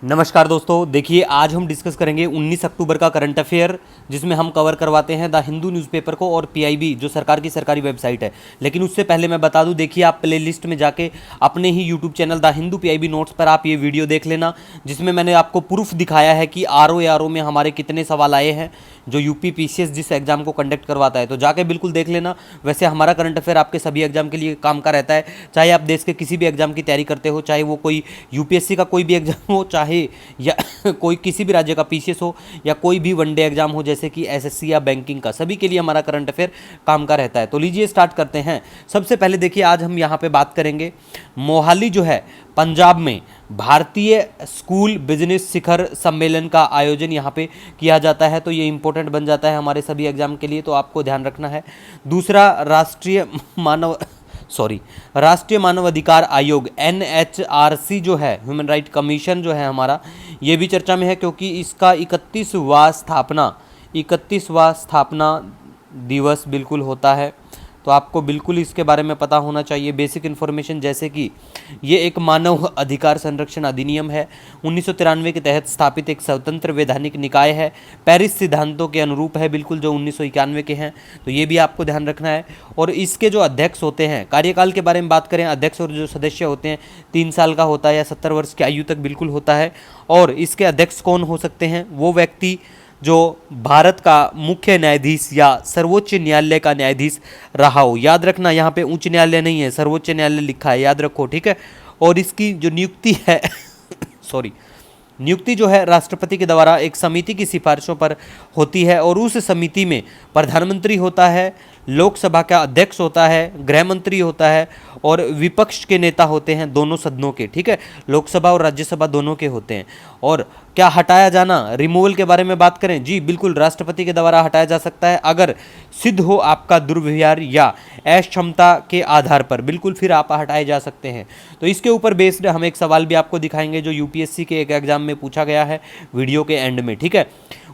नमस्कार दोस्तों, देखिए आज हम डिस्कस करेंगे 19 अक्टूबर का करंट अफेयर, जिसमें हम कवर करवाते हैं द हिंदू न्यूज़पेपर को और पीआईबी जो सरकार की सरकारी वेबसाइट है। लेकिन उससे पहले मैं बता दूं, देखिए आप प्ले लिस्ट में जाके अपने ही YouTube channel the Hindu PIB notes पर आप ये वीडियो देख लेना, जिसमें मैंने आपको प्रूफ दिखाया है कि आरओ में हमारे कितने सवाल आए हैं जो यूपी पीसीएस जिस एग्जाम को कंडक्ट करवाता है। तो जाके बिल्कुल देख लेना। वैसे हमारा करंट अफेयर आपके सभी एग्जाम के लिए काम का रहता है, चाहे आप देश के किसी भी एग्जाम की तैयारी करते हो, चाहे वो कोई यूपीएससी का कोई भी एग्जाम हो, चाहे या कोई किसी भी राज्य का पीसीएस हो, या कोई भी वनडे एग्जाम हो जैसे कि एसएससी या बैंकिंग का, सभी के लिए हमारा करंट अफेयर काम का रहता है। तो लीजिए स्टार्ट करते हैं। सबसे पहले देखिए आज हम यहाँ पे बात करेंगे मोहाली जो है पंजाब में भारतीय स्कूल बिजनेस शिखर सम्मेलन का आयोजन यहाँ पे किया जाता है। तो ये इंपॉर्टेंट बन जाता है हमारे सभी एग्जाम के लिए, तो आपको ध्यान रखना है। दूसरा, राष्ट्रीय मानव अधिकार आयोग एनएचआरसी जो है, ह्यूमन राइट कमीशन जो है हमारा, ये भी चर्चा में है क्योंकि इसका 31वां स्थापना दिवस बिल्कुल होता है। तो आपको बिल्कुल इसके बारे में पता होना चाहिए बेसिक इन्फॉर्मेशन, जैसे कि ये एक मानव अधिकार संरक्षण अधिनियम है, 1993 के तहत स्थापित एक स्वतंत्र वैधानिक निकाय है, पेरिस सिद्धांतों के अनुरूप है बिल्कुल, जो 1991 के हैं। तो ये भी आपको ध्यान रखना है। और इसके जो अध्यक्ष होते हैं, कार्यकाल के बारे में बात करें, अध्यक्ष और जो सदस्य होते हैं 3 साल का होता है या 70 वर्ष की आयु तक बिल्कुल होता है। और इसके अध्यक्ष कौन हो सकते हैं? वो व्यक्ति जो भारत का मुख्य न्यायाधीश या सर्वोच्च न्यायालय का न्यायाधीश रहा हो। याद रखना, यहाँ पे उच्च न्यायालय नहीं है, सर्वोच्च न्यायालय लिखा है, याद रखो, ठीक है। और इसकी जो नियुक्ति है नियुक्ति जो है राष्ट्रपति के द्वारा एक समिति की सिफारिशों पर होती है, और उस समिति में प्रधानमंत्री होता है, लोकसभा का अध्यक्ष होता है, गृह मंत्री होता है, और विपक्ष के नेता होते हैं दोनों सदनों के, ठीक है, लोकसभा और राज्यसभा दोनों के होते हैं। और क्या हटाया जाना, रिमूवल के बारे में बात करें, जी बिल्कुल राष्ट्रपति के द्वारा हटाया जा सकता है अगर सिद्ध हो आपका दुर्व्यवहार या अक्षमता के आधार पर, बिल्कुल फिर आप हटाए जा सकते हैं। तो इसके ऊपर बेस्ड हम एक सवाल भी आपको दिखाएंगे जो यूपीएससी के एक एग्जाम में पूछा गया है वीडियो के एंड में, ठीक है।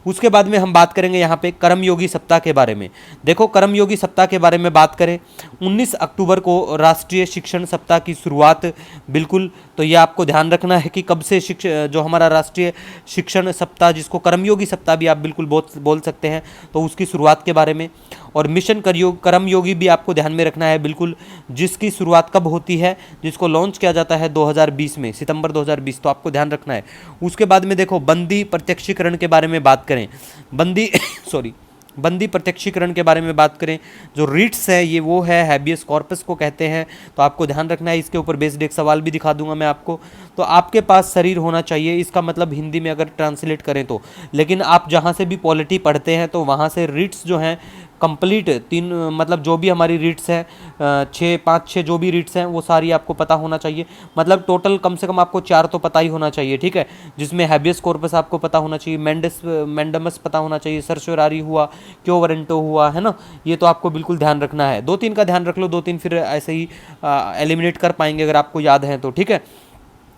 उसके बाद में हम बात करेंगे यहाँ पे कर्मयोगी सप्ताह के बारे में। देखो कर्मयोगी सप्ताह के बारे में बात करें, 19 अक्टूबर को राष्ट्रीय शिक्षण सप्ताह की शुरुआत, बिल्कुल, तो ये आपको ध्यान रखना है कि कब से जो हमारा राष्ट्रीय शिक्षण सप्ताह, जिसको कर्मयोगी सप्ताह भी आप बिल्कुल बोल सकते हैं, तो उसकी शुरुआत के बारे में। और मिशन कर्मयोगी भी आपको ध्यान में रखना है बिल्कुल, जिसकी शुरुआत कब होती है, जिसको लॉन्च किया जाता है 2020 में, सितंबर 2020, तो आपको ध्यान रखना है। उसके बाद में देखो बंदी प्रत्यक्षीकरण के बारे में बात करें, बंदी प्रत्यक्षीकरण के बारे में बात करें, जो रिट्स है ये वो है, हैबियस कॉर्पस को कहते हैं, तो आपको ध्यान रखना है। इसके ऊपर बेस्ड एक सवाल भी दिखा दूंगा मैं आपको। तो आपके पास शरीर होना चाहिए, इसका मतलब हिंदी में अगर ट्रांसलेट करें तो, लेकिन आप जहाँ से भी पॉलिटी पढ़ते हैं तो वहाँ से रिट्स जो हैं कंप्लीट 3, मतलब जो भी हमारी रिट्स हैं 5-6 जो भी रिट्स हैं वो सारी आपको पता होना चाहिए। मतलब टोटल कम से कम आपको 4 तो पता ही होना चाहिए, ठीक है, जिसमें हैबियस कॉर्पस आपको पता होना चाहिए, मैंडमस पता होना चाहिए, सर्सोरारी हुआ, क्यों वारंटो हुआ, है ना, ये तो आपको बिल्कुल ध्यान रखना है। 2-3 का ध्यान रख लो, 2-3 फिर ऐसे ही एलिमिनेट कर पाएंगे अगर आपको याद है तो, ठीक है।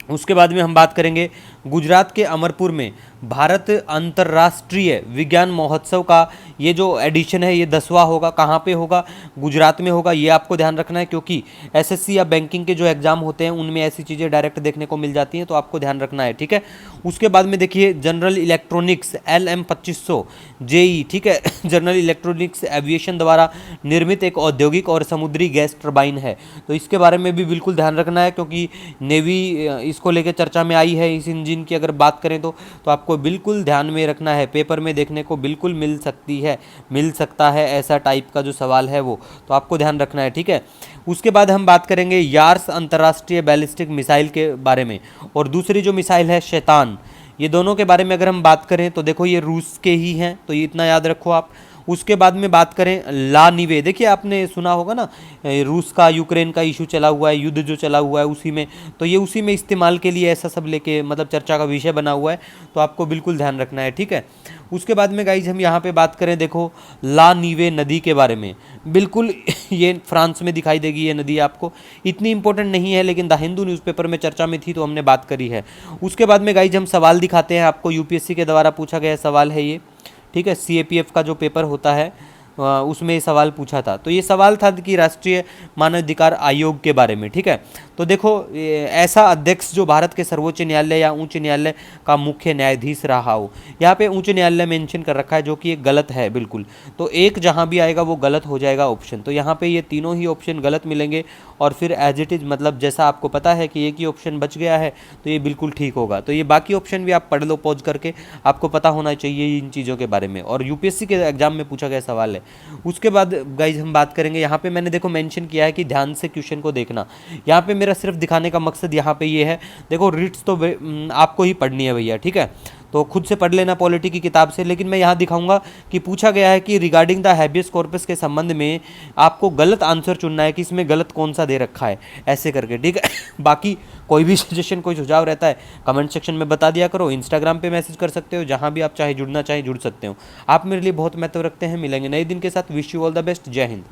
उसके बाद में हम बात करेंगे गुजरात के अमरपुर में भारत अंतर्राष्ट्रीय विज्ञान महोत्सव का ये जो एडिशन है ये 10वां होगा। कहाँ पे होगा? गुजरात में होगा। ये आपको ध्यान रखना है क्योंकि एसएससी या बैंकिंग के जो एग्जाम होते हैं उनमें ऐसी चीज़ें डायरेक्ट देखने को मिल जाती हैं, तो आपको ध्यान रखना है, ठीक है। उसके बाद में देखिए जनरल इलेक्ट्रॉनिक्स LM2500 जेई, ठीक है, जनरल इलेक्ट्रॉनिक्स एविएशन द्वारा निर्मित एक औद्योगिक और समुद्री गैस टरबाइन है। तो इसके बारे में भी बिल्कुल ध्यान रखना है क्योंकि नेवी इसको लेकर चर्चा में आई है। इस इंजन की अगर बात करें तो आपको बिल्कुल ध्यान में रखना है, पेपर में देखने को बिल्कुल मिल सकता है ऐसा टाइप का जो सवाल है वो, तो आपको ध्यान रखना है, ठीक है। उसके बाद हम बात करेंगे यार्स अंतर्राष्ट्रीय बैलिस्टिक मिसाइल के बारे में, और दूसरी जो मिसाइल है शैतान, ये दोनों के बारे में अगर हम बात करें तो देखो ये रूस के ही हैं, तो ये इतना याद रखो आप। उसके बाद में बात करें लानिवे, देखिए आपने सुना होगा ना, रूस का यूक्रेन का इशू चला हुआ है, युद्ध जो चला हुआ है उसी में, तो ये उसी में इस्तेमाल के लिए ऐसा सब लेके मतलब चर्चा का विषय बना हुआ है, तो आपको बिल्कुल ध्यान रखना है, ठीक है। उसके बाद में गाइज हम यहाँ पे बात करें, देखो लानिवे नदी के बारे में, बिल्कुल ये फ्रांस में दिखाई देगी ये नदी, आपको इतनी इंपॉर्टेंट नहीं है लेकिन द हिंदू न्यूज़पेपर में चर्चा में थी तो हमने बात करी है। उसके बाद में गाइज हम सवाल दिखाते हैं आपको, यूपीएससी के द्वारा पूछा गया सवाल है ये, ठीक है, CAPF का जो पेपर होता है उसमें ये सवाल पूछा था। तो ये सवाल था कि राष्ट्रीय मानवाधिकार आयोग के बारे में, ठीक है। तो देखो ऐसा अध्यक्ष जो भारत के सर्वोच्च न्यायालय या उच्च न्यायालय का मुख्य न्यायाधीश रहा हो। यहाँ पे उच्च न्यायालय मेंशन कर रखा है जो कि ये गलत है बिल्कुल। तो एक जहाँ भी आएगा वो गलत हो जाएगा ऑप्शन। तो यहाँ पे ये तीनों ही ऑप्शन गलत मिलेंगे और फिर एज इट इज़ मतलब जैसा आपको पता है कि एक ही ऑप्शन बच गया है तो ये बिल्कुल ठीक होगा। तो ये बाकी ऑप्शन भी आप पढ़ लो पॉज करके, आपको पता होना चाहिए इन चीज़ों के बारे में, और यूपीएससी के एग्जाम में पूछा गया सवाल है। उसके बाद गाइज हम बात करेंगे, यहाँ पे मैंने देखो मेंशन किया है कि ध्यान से क्वेश्चन को देखना। यहाँ पे मेरा सिर्फ दिखाने का मकसद यहाँ पे ये है, देखो रिट्स तो आपको ही पढ़नी है भैया, ठीक है, तो खुद से पढ़ लेना पॉलिटी की किताब से। लेकिन मैं यहाँ दिखाऊंगा कि पूछा गया है कि रिगार्डिंग द हैबियस कॉर्पस के संबंध में आपको गलत आंसर चुनना है कि इसमें गलत कौन सा दे रखा है, ऐसे करके, ठीक है। बाकी कोई भी सजेशन कोई सुझाव रहता है कमेंट सेक्शन में बता दिया करो, इंस्टाग्राम पे मैसेज कर सकते हो, जहाँ भी आप चाहे जुड़ना चाहे जुड़ सकते हो। आप मेरे लिए बहुत महत्व रखते हैं। मिलेंगे नए दिन के साथ। Wish you all the best. जय हिंद।